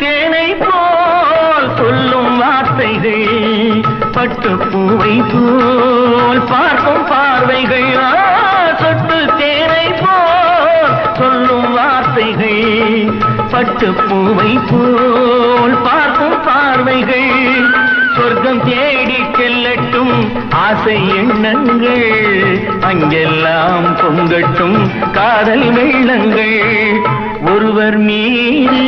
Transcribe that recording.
தேனை போல் சொல்லும் வார்த்தைகள், பட்டு பூவை போல் பார்க்கும் பார்வைகள். சொட்டு தேனை போல் சொல்லும் வார்த்தைகள், பட்டு பூவை போல் பார்க்கும் பார்வைகள். சொர்க்கம் தேடி செல்லட்டும் ஆசை எண்ணங்கள், அங்கெல்லாம் பொங்கட்டும் காதல் வெள்ளங்கள். ஒருவர் மீது